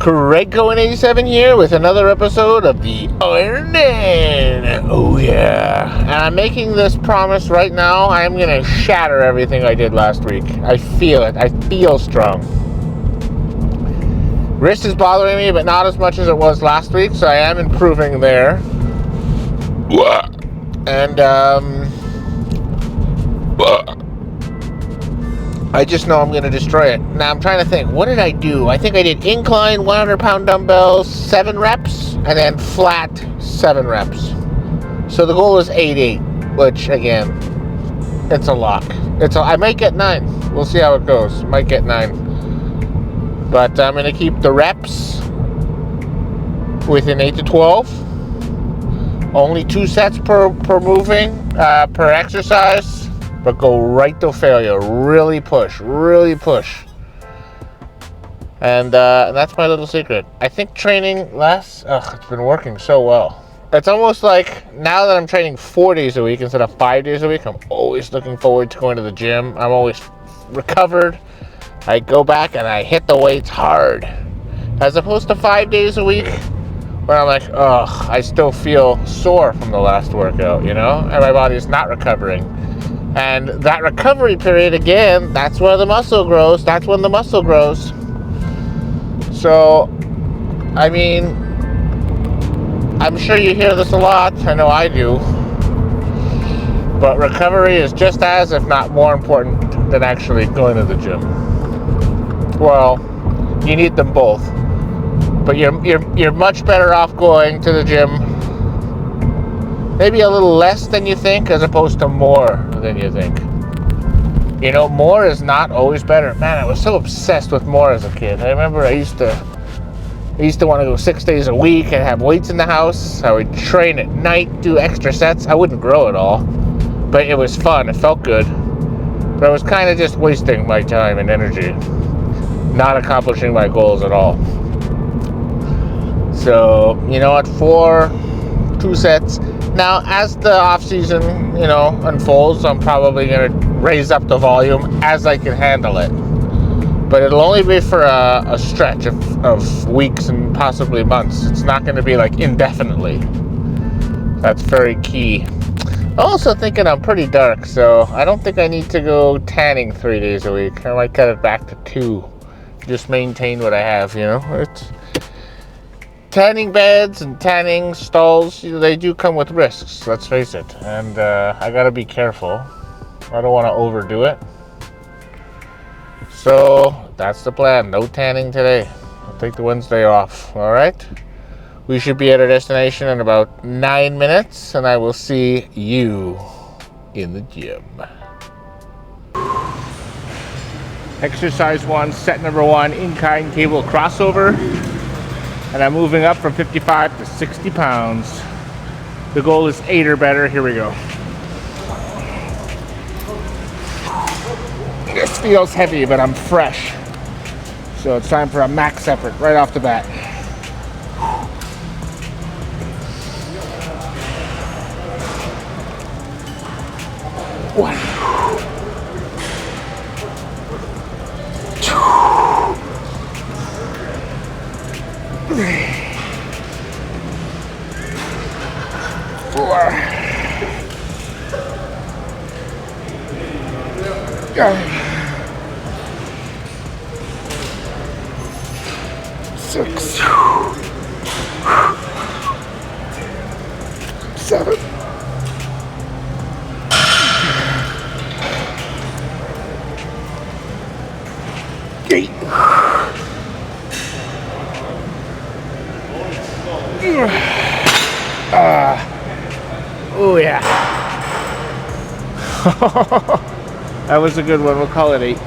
Craig87 here with another episode of the IRONDEN. Oh yeah. And I'm making this promise right now. I'm going to shatter everything I did last week. I feel it. I feel strong. Wrist is bothering me, but not as much as it was last week, so I am improving there. And I just know I'm going to destroy it. Now I'm trying to think, what did I do? I think I did incline 100-pound dumbbells, 7 reps, and then flat 7 reps. So the goal is 8-8, which again, it's a lock. I might get 9. We'll see how it goes. Might get 9. But I'm going to keep the reps within 8 to 12. Only 2 sets per exercise. But go right to failure. Really push. And that's my little secret. I think training less, it's been working so well. It's almost like now that I'm training 4 days a week instead of 5 days a week, I'm always looking forward to going to the gym. I'm always recovered. I go back and I hit the weights hard. As opposed to 5 days a week where I'm like, I still feel sore from the last workout, and my body's not recovering. And that recovery period, again, that's where the muscle grows. That's when the muscle grows. So, I mean, I'm sure you hear this a lot. I know I do. But recovery is just as, if not more important than actually going to the gym. Well, you need them both. But you're much better off going to the gym maybe a little less than you think, as opposed to more than you think. More is not always better. Man, I was so obsessed with more as a kid. I remember I used to want to go 6 days a week and have weights in the house. I would train at night, do extra sets. I wouldn't grow at all, but it was fun. It felt good. But I was kind of just wasting my time and energy, not accomplishing my goals at all. So, at 2 sets. Now, as the off season, unfolds, I'm probably going to raise up the volume as I can handle it. But it'll only be for a stretch of weeks and possibly months. It's not going to be like indefinitely. That's very key. I'm also thinking I'm pretty dark, so I don't think I need to go tanning 3 days a week. I might cut it back to 2. Just maintain what I have, It's tanning beds and tanning stalls, they do come with risks, let's face it. And I gotta be careful. I don't want to overdo it. So that's the plan. No tanning today. I'll take the Wednesday off. All right. We should be at our destination in about 9 minutes, and I will see you in the gym. Exercise 1, set number 1, incline cable crossover. And I'm moving up from 55 to 60 pounds. The goal is 8 or better. Here we go. This feels heavy, but I'm fresh. So it's time for a max effort right off the bat. 1, 2, 3, 4, 5, 6, 7, 8. Oh yeah. That was a good one. We'll call it 8.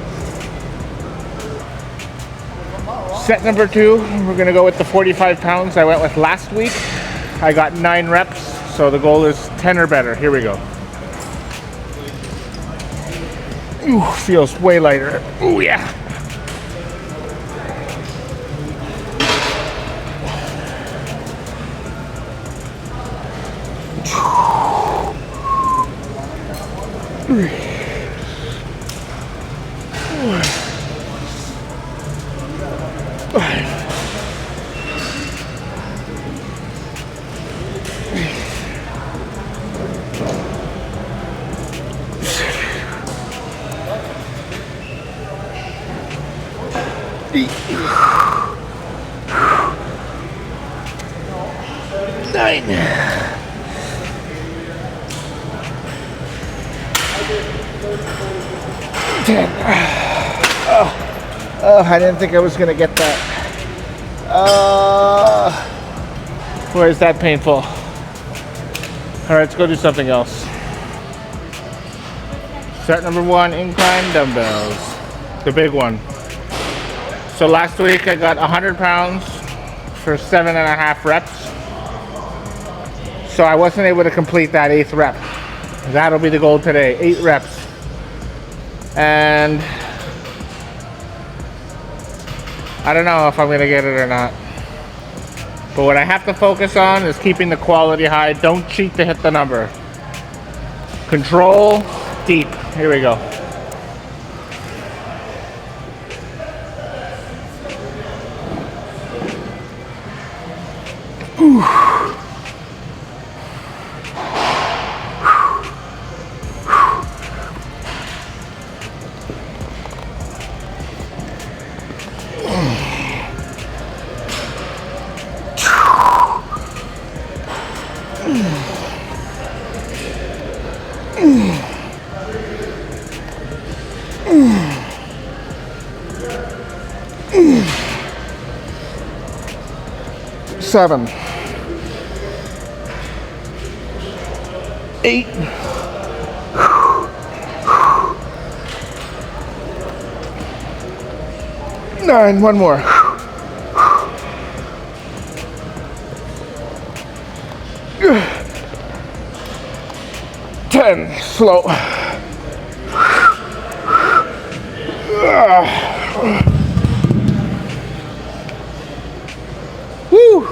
Set number 2, we're going to go with the 45 pounds I went with last week. I got 9 reps, so the goal is 10 or better. Here we go. Ooh, feels way lighter. Oh yeah. 9. 10. Oh, I didn't think I was gonna get that. Where is that painful? All right, let's go do something else. Set number 1, incline dumbbells. The big one. So last week I got 100 pounds for 7.5 reps. So I wasn't able to complete that 8th rep. That'll be the goal today, 8 reps. And I don't know if I'm gonna get it or not. But what I have to focus on is keeping the quality high. Don't cheat to hit the number. Control, deep. Here we go. Ooh. 7, 8, 9, one more. 10, slow. Woo!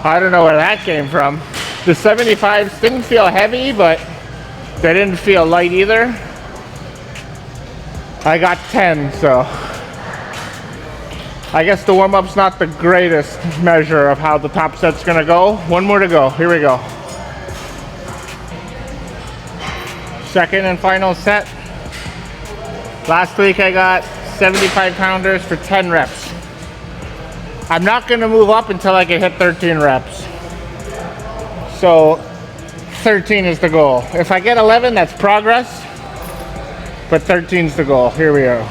I don't know where that came from. The 75s didn't feel heavy, but they didn't feel light either. I got 10, so I guess the warm-up's not the greatest measure of how the top set's gonna go. One more to go. Here we go. Second and final set. Last week I got 75 pounders for 10 reps. I'm not gonna move up until I can hit 13 reps. So 13 is the goal. If I get 11, that's progress, but 13 is the goal. Here we go.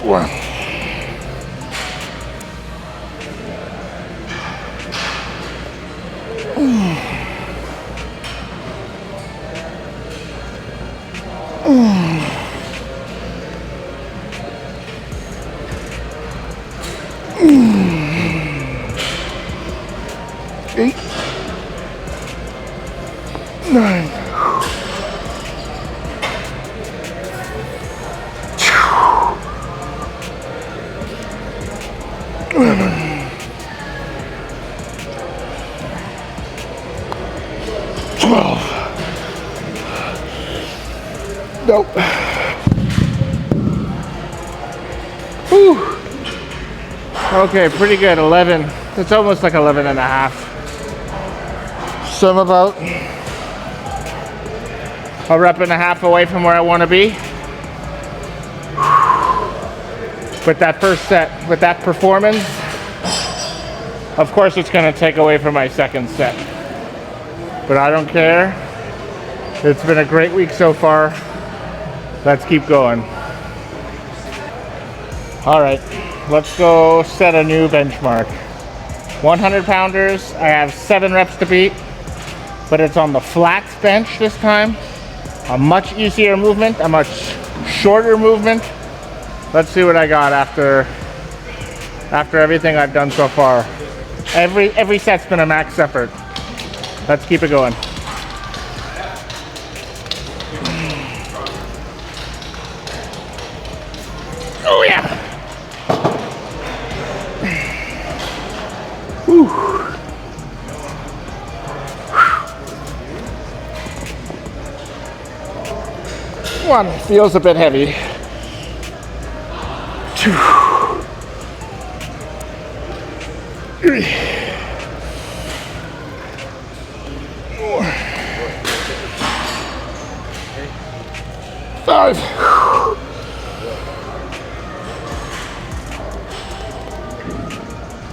One. Eight, 9, 11, 12. Nope. Whew. Okay, pretty good. 11. It's almost like 11 and a half. So I'm about a rep and a half away from where I want to be. With that first set, with that performance, of course it's going to take away from my second set. But I don't care. It's been a great week so far. Let's keep going. All right, let's go set a new benchmark. 100 pounders, I have 7 reps to beat, but it's on the flat bench this time. A much easier movement, a much shorter movement. Let's see what I got after everything I've done so far. Every set's been a max effort. Let's keep it going. Oh yeah. Whew. One feels a bit heavy. 2, 3, 4, 5.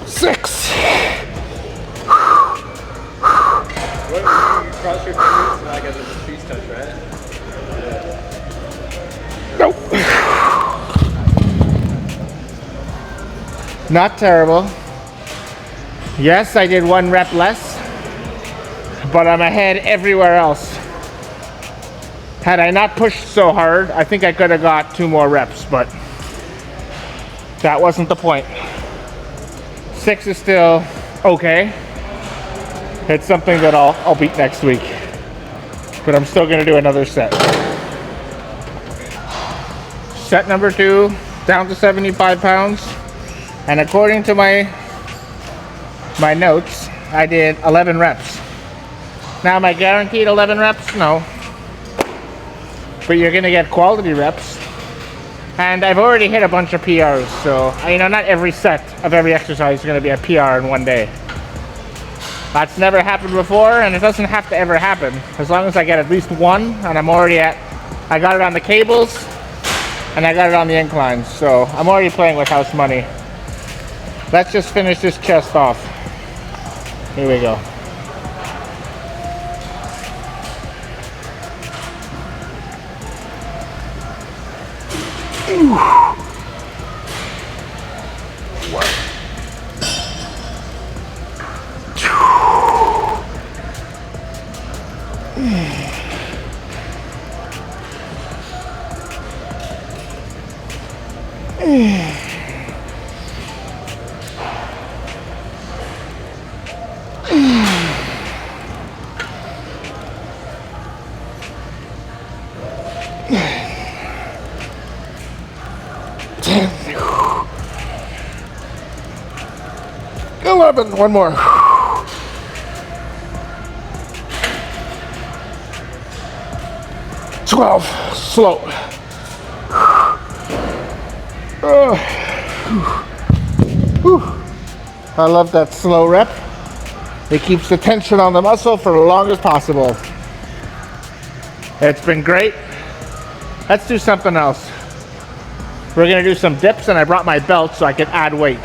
6. What, you cross your fingers like as a peace touch, right? Nope. Not terrible. Yes, I did 1 rep less, but I'm ahead everywhere else. Had I not pushed so hard, I think I could have got 2 more reps, but that wasn't the point. 6 is still okay. It's something that I'll beat next week, but I'm still gonna do another set. Set number 2, down to 75 pounds. And according to my notes, I did 11 reps. Now, am I guaranteed 11 reps? No. But you're gonna get quality reps. And I've already hit a bunch of PRs, so, you know, not every set of every exercise is gonna be a PR in one day. That's never happened before, and it doesn't have to ever happen. As long as I get at least 1, and I'm already at, I got it on the cables, and I got it on the inclines, so I'm already playing with house money. Let's just finish this chest off. Here we go. One more. 12. Slow. I love that slow rep. It keeps the tension on the muscle for as long as possible. It's been great. Let's do something else. We're gonna do some dips, and I brought my belt so I can add weight.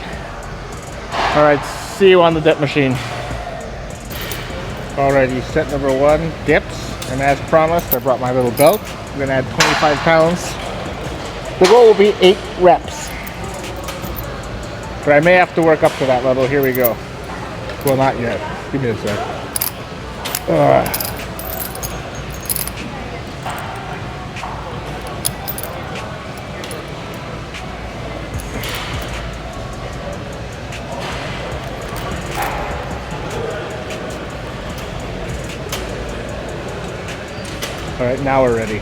All right, see you on the dip machine. Alrighty, set number 1, dips. And as promised, I brought my little belt. I'm gonna add 25 pounds. The goal will be 8 reps. But I may have to work up to that level. Here we go. Well, not yet. Give me a sec. All right, now we're ready.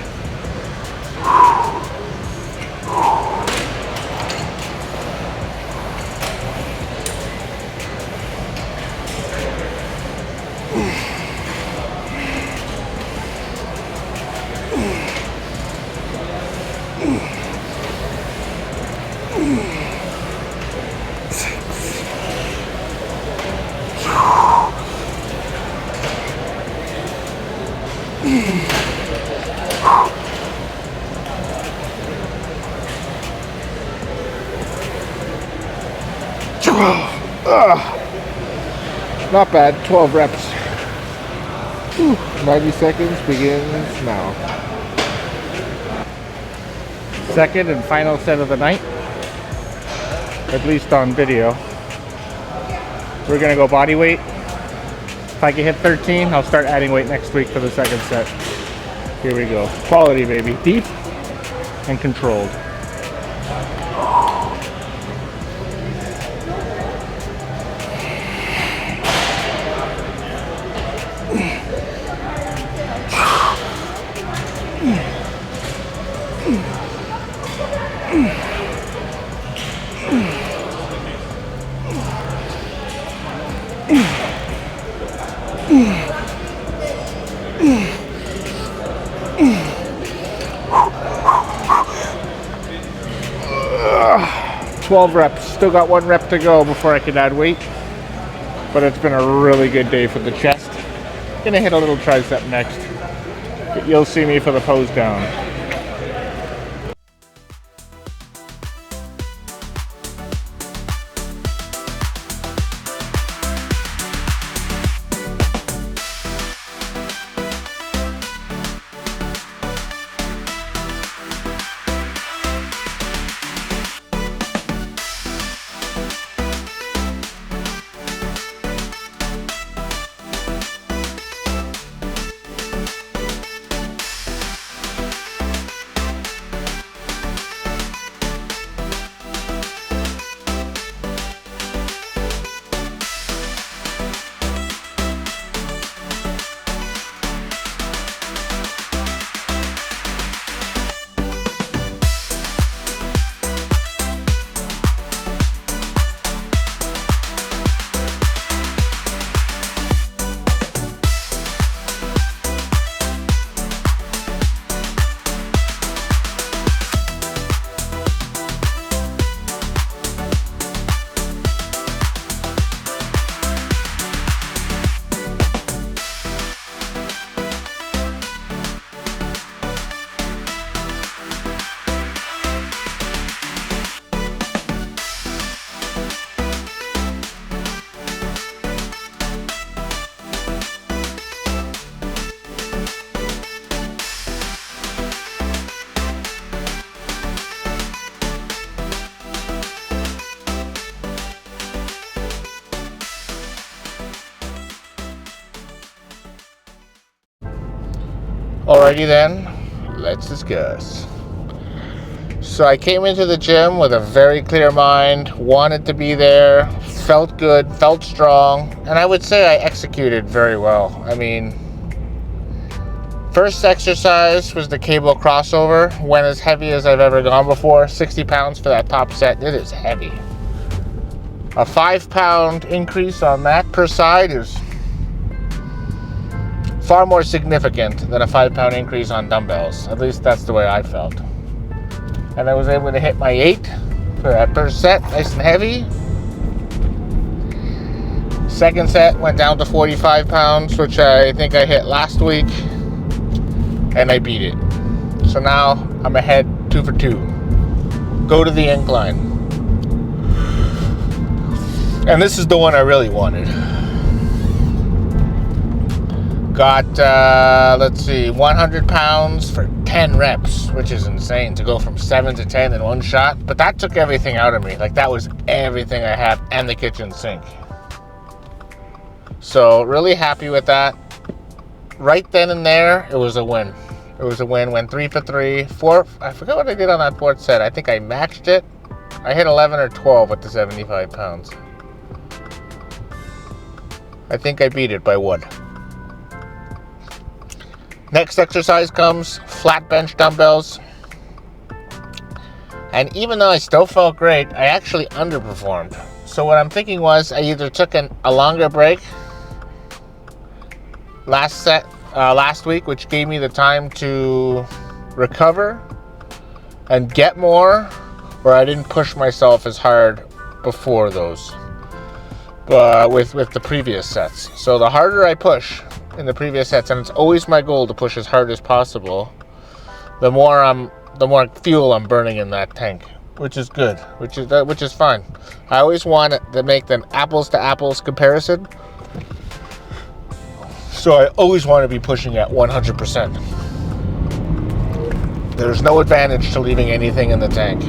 Not bad, 12 reps. 90 seconds begins now. Second and final set of the night, at least on video. We're gonna go body weight. If I can hit 13, I'll start adding weight next week for the second set. Here we go. Quality, baby. Deep and controlled. $12 reps. Still got 1 rep to go before I can add weight. But it's been a really good day for the chest. Gonna hit a little tricep next. You'll see me for the pose down. Alrighty then, let's discuss. So I came into the gym with a very clear mind, wanted to be there, felt good, felt strong, and I would say I executed very well. I mean, first exercise was the cable crossover, went as heavy as I've ever gone before, 60 pounds for that top set. It is heavy. A 5-pound increase on that per side is far more significant than a 5-pound increase on dumbbells. At least that's the way I felt. And I was able to hit my 8 for that first set, nice and heavy. Second set went down to 45 pounds, which I think I hit last week, and I beat it. So now I'm ahead 2 for 2. Go to the incline. And this is the one I really wanted. Got, let's see, 100 pounds for 10 reps, which is insane to go from 7 to 10 in one shot. But that took everything out of me. Like, that was everything I have and the kitchen sink. So, really happy with that. Right then and there, it was a win. It was a win. Went 3 for 3. 4, I forgot what I did on that fourth set. I think I matched it. I hit 11 or 12 with the 75 pounds. I think I beat it by 1. Next exercise comes flat bench dumbbells. And even though I still felt great, I actually underperformed. So what I'm thinking was I either took a longer break last week, which gave me the time to recover and get more, or I didn't push myself as hard before those with the previous sets. So the harder I push in the previous sets, and it's always my goal to push as hard as possible, the more fuel I'm burning in that tank, which is good, which is fine. I always want to make an apples to apples comparison, so I always want to be pushing at 100%. There's no advantage to leaving anything in the tank.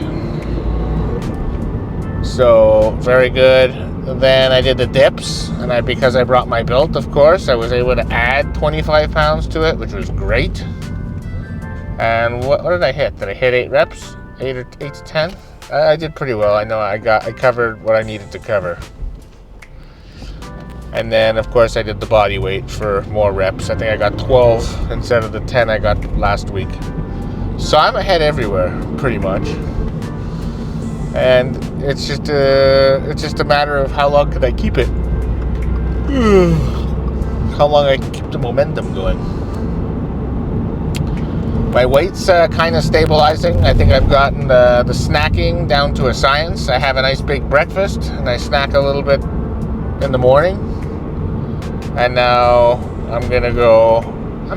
So very good. Then I did the dips, and because I brought my belt, of course, I was able to add 25 pounds to it, which was great. And what did I hit? Did I hit 8 reps? 8 to 10? I did pretty well. I know I covered what I needed to cover. And then, of course, I did the body weight for more reps. I think I got 12 instead of the 10 I got last week. So I'm ahead everywhere, pretty much. And it's just a matter of how long can I keep it. How long I can keep the momentum going. My weight's kind of stabilizing. I think I've gotten the snacking down to a science. I have a nice big breakfast, and I snack a little bit in the morning. And now I'm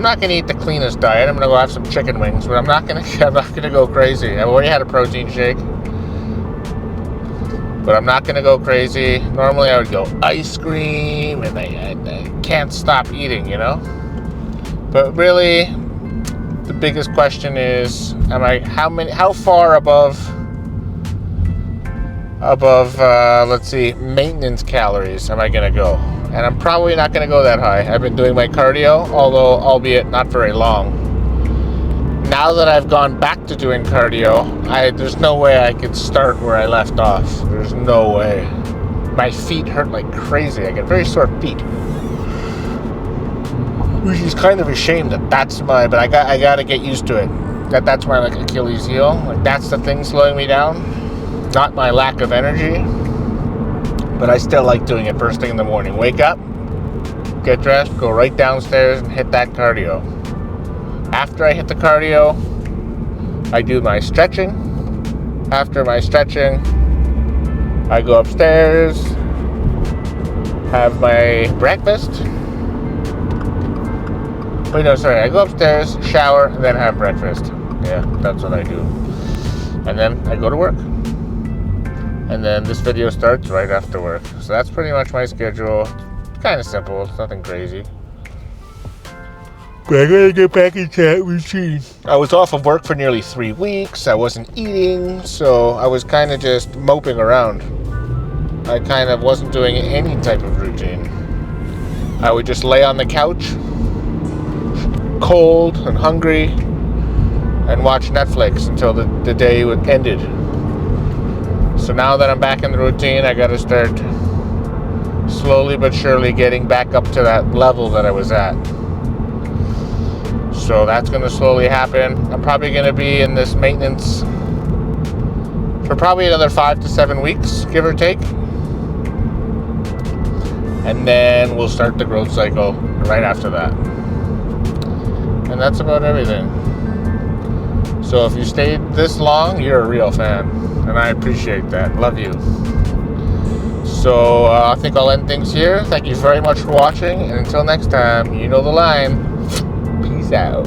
not gonna eat the cleanest diet. I'm gonna go have some chicken wings, but I'm not gonna go crazy. I've already had a protein shake. But I'm not going to go crazy. Normally I would go ice cream, and I can't stop eating, you know? But really, the biggest question is, how far above let's see, maintenance calories am I going to go? And I'm probably not going to go that high. I've been doing my cardio, although albeit not very long. Now that I've gone back to doing cardio, there's no way I could start where I left off. There's no way. My feet hurt like crazy. I get very sore feet. Which is kind of a shame but I got to get used to it. That's my like Achilles heel. Like, that's the thing slowing me down. Not my lack of energy. But I still like doing it first thing in the morning. Wake up, get dressed, go right downstairs and hit that cardio. After I hit the cardio, I do my stretching. After my stretching, I go upstairs, have my breakfast. I go upstairs, shower, and then have breakfast. Yeah, that's what I do. And then I go to work. And then this video starts right after work. So that's pretty much my schedule. It's kind of simple, it's nothing crazy. But I gotta get back into that routine. I was off of work for nearly 3 weeks. I wasn't eating, so I was kind of just moping around. I kind of wasn't doing any type of routine. I would just lay on the couch, cold and hungry and watch Netflix until the day it ended. So now that I'm back in the routine, I gotta start slowly but surely getting back up to that level that I was at. So that's gonna slowly happen. I'm probably gonna be in this maintenance for probably another 5 to 7 weeks, give or take. And then we'll start the growth cycle right after that. And that's about everything. So if you stayed this long, you're a real fan. And I appreciate that. Love you. So I think I'll end things here. Thank you very much for watching. And until next time, you know the line. Peace out.